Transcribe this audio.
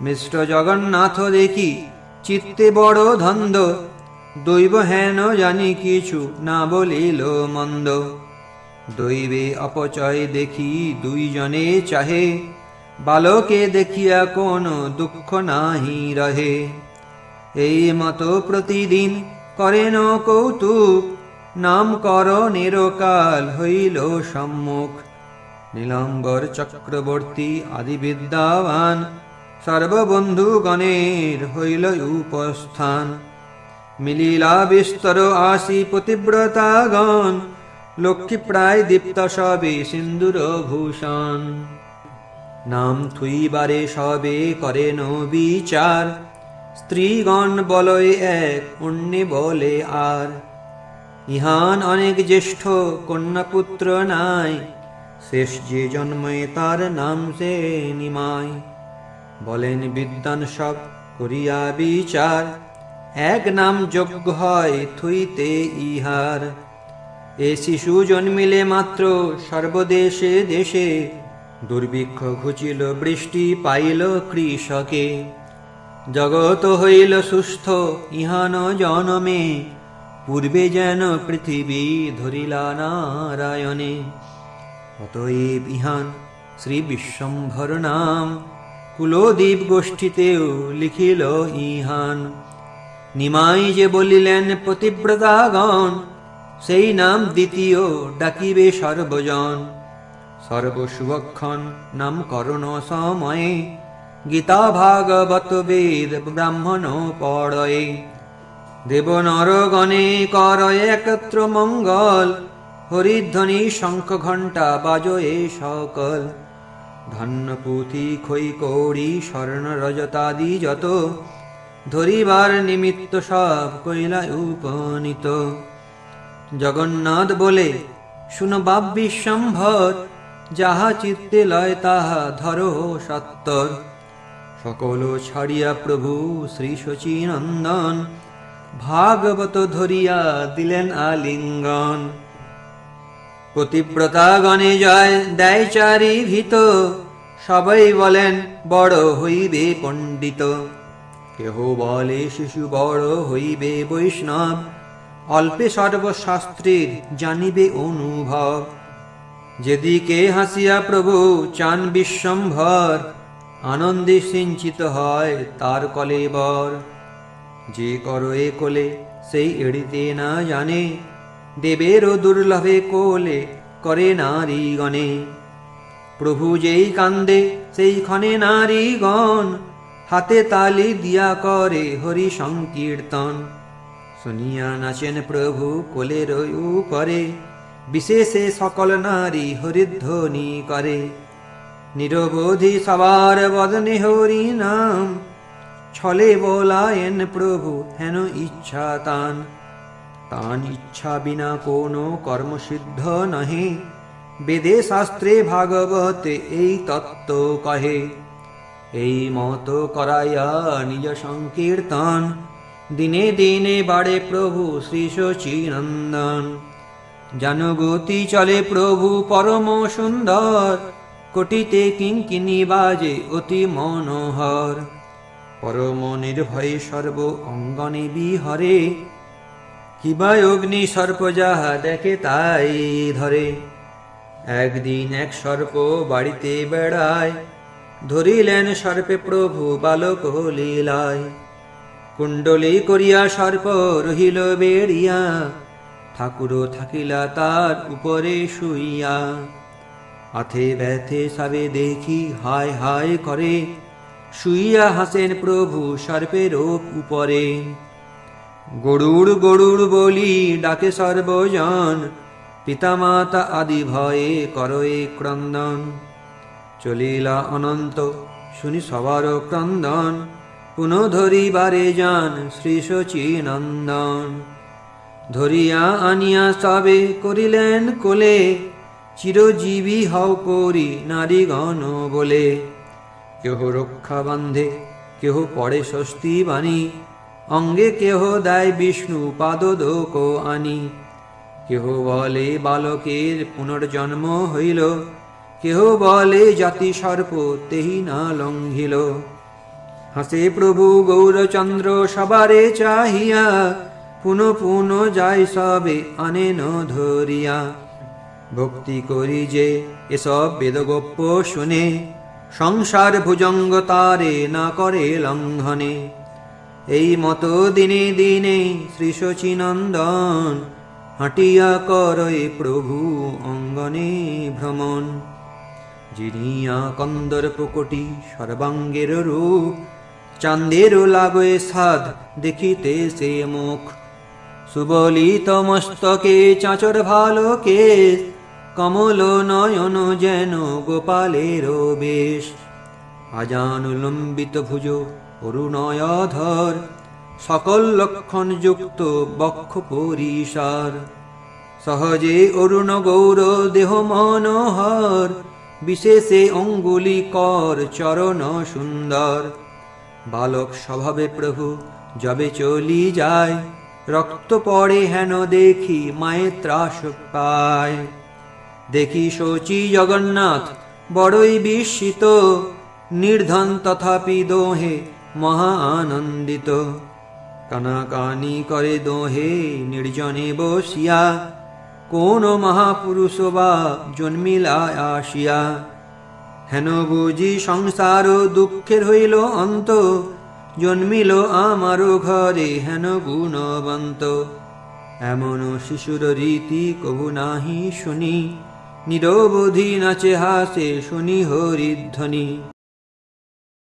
মিষ্ট জগন্নাথ দেখি চিত্তে বড় ধন্দ, দৈব হেন জানি কিছু না বলিল মন্দ। দৈবে অপচয় দেখি দুইজনে চাহে, বালকে দেখিয়া কোনো দুঃখ নাহি রহে। এই মতো প্রতিদিন করেন কৌতুক, নাম করণের কাল হইল সম্মুখ। নীলাম্বর চক্রবর্তী আদি বিদ্যাবান, সর্ববন্ধুগণের হইল উপস্থান। মিলিলা বিস্তর আসি পতিব্রতাগণ, লক্ষ্মী প্রায় দীপ্ত সবে সিন্দুর ভূষণ। নাম থুইবারে সবে করেন বিচার, স্ত্রীগণ বলয় এক অন্যে বলে আর। ইহান অনেক জ্যেষ্ঠ কন্যাপুত্র নাই, শেষ যে জন্মে তার নাম সে নিমাই। বলেন বিদ্বান সব করিয়া বিচার, এক নাম যোগ্য হয় থুইতে ইহার। এ শিশু জন্মিলে মাত্র সর্বদেশে দেশে, দুর্ভিক্ষ ঘুচিল বৃষ্টি পাইল কৃষকে। জগৎ হইল সুস্থ ইহান জনমে, পূর্বে যেন পৃথিবী ধরিলা নারায়ণে। অতএব ইহান শ্রী বিশ্বম্ভর নাম, কুলদীপ গোষ্ঠীতেও লিখিল ইহান। নিমাই যে বলিলেন পতিব্রতাগণ, সেই নাম দ্বিতীয় ডাকিবে সর্বজন। সর্বশুভক্ষণ নাম করণ সময়ে, গীতা ভাগবত বেদ ব্রাহ্মণ পড়য়ে। দেব নরগণে কর একত্র মঙ্গল, হরিধ্বনি শঙ্খ ঘণ্টা বাজয়ে সকল। ধন্য পুঁথি খই কৌড়ি স্বর্ণ রজতাদি যত, ধরিবার নিমিত্ত সব কইলা উপনীত। জগন্নাথ বলে শুনো বাপ বিশ্বম্ভর, যাহা চিত্তে লয় তাহা ধরো সত্তর। সকল ছাড়িয়া প্রভু শ্রী শচীনন্দন, ভাগবত ধরিয়া দিলেন আলিঙ্গন। পতিব্রতাগণে জয় দেয় চারি ভীত, সবাই বলেন বড় হইবে পণ্ডিত। কেহ বলে শিশু বড় হইবে বৈষ্ণব, অল্পে সর্বশাস্ত্রের জানিবে অনুভব। যেদিকে হাসিয়া প্রভু চান বিশ্বম্ভর, আনন্দে সিঞ্চিত হয় তার কলেবর। যে করয়ে কোলে সেই এড়িতে না জানে, দেবেরও দুর্লভে কোলে করে নারীগণে। প্রভু যেই কান্দে সেই ক্ষণে নারীগণ, হাতে তালি দিয়া করে হরি সংকীর্তন। শুনিয়া নাচেন প্রভু কোলের উপরে, বিশেষে সকল নারী হরিধ্বনি করে। নিরবধি সবার বদনে হরি নাম, ছলে বলায়েন প্রভু হেন ইচ্ছা তান। তান ইচ্ছা বিনা কোনো কর্ম সিদ্ধ নহে, বেদে শাস্ত্রে ভাগবতে এই তত্ত্ব কহে। এই মত করাইয়া নিজ সংকীর্তন, দিনে দিনে বাড়ে প্রভু শ্রী শচীনন্দন। জানুগতি চলে প্রভু পরম সুন্দর, কোটিতে কিঙ্কিনি বাজে অতি মনোহর। পরম নির্ভয় সর্ব অঙ্গনে বিহরে, কিবা অগ্নি সর্প যাহা দেখে তাই ধরে। একদিন এক সর্প বাড়িতে বেড়ায়, ধরিলেন সর্পে প্রভু বালক লীলায়। কুণ্ডলী করিয়া সর্প রহিল বেড়িয়া, ঠাকুর থাকিলা তার উপরে শুইয়া। আথে ব্যথে সবে দেখি হায় হায় করে, শুইয়া হাসেন প্রভু সর্পের উপরে। গরুড় গরুড় বলি ডাকে সর্বজন, পিতামাতা আদি ভয়ে করয়ে ক্রন্দন। চলিলা অনন্ত শুনি সবার ক্রন্দন, পুনঃ ধরিবারে যান শ্রী শচীনন্দন। ধরিয়া আনিয়া সবে করিলেন কোলে, চিরজীবী হও করি নারীগণ বলে। কেহ রক্ষা বান্ধে কেহ পড়ে স্বস্তি বাণী, অঙ্গে কেহ দেয় বিষ্ণু পাদোদক আনি। কেহ বলে বালকের পুনর্জন্ম হইল, কেহ বলে জাতি সর্প তেহি না লঙ্ঘিল। হাসে প্রভু গৌরচন্দ্র সবারে চাহিয়া, পুন পুন যায় সবে আনেন ধরিয়া। ভক্তি করি যে এসব বেদগোপ্য শুনে, সংসার ভুজঙ্গ তারে না করে লঙ্ঘনে। এই মতো দিনে দিনে শ্রী শচীনন্দন, হাঁটিয়া করয় প্রভু অঙ্গনে ভ্রমণ। জিনিয়া কন্দর্প কোটি সর্বাঙ্গের রূপ, চাঁদেরও লাগয়ে সাধ দেখিতে সে মুখ। সুবলিত মস্তকে চাঁচর ভালো কেশ, কমল নয়ন যেন গোপালের বেশ। আজানুলম্বিত ভুজ অরুণয়ধর, সকল লক্ষণ যুক্ত বক্ষ পরিসার। সহজে অরুণ গৌর দেহ মনোহর, বিশেষে অঙ্গুলি কর চরণ সুন্দর। বালক স্বভাবে প্রভু যবে চলি যায়, রক্ত পড়ে হেন দেখি মায়ের ত্রাস পায়। দেখি শচী জগন্নাথ বড়ই বিস্মিত, নির্ধন তথাপি দোহে মহা আনন্দিত। কানাকানি করে দোহে নির্জনে বসিয়া, কোন মহাপুরুষ বা জন্মিলা আসিয়া। হেন বুঝি সংসার দুঃখের হইল অন্ত, জন্মিল আমারও ঘরে হেন গুণবন্ত। এমন শিশুর রীতি কবু নাহি শুনি, নিরবধি নাচে হাসে শুনি হরিধ্বনি।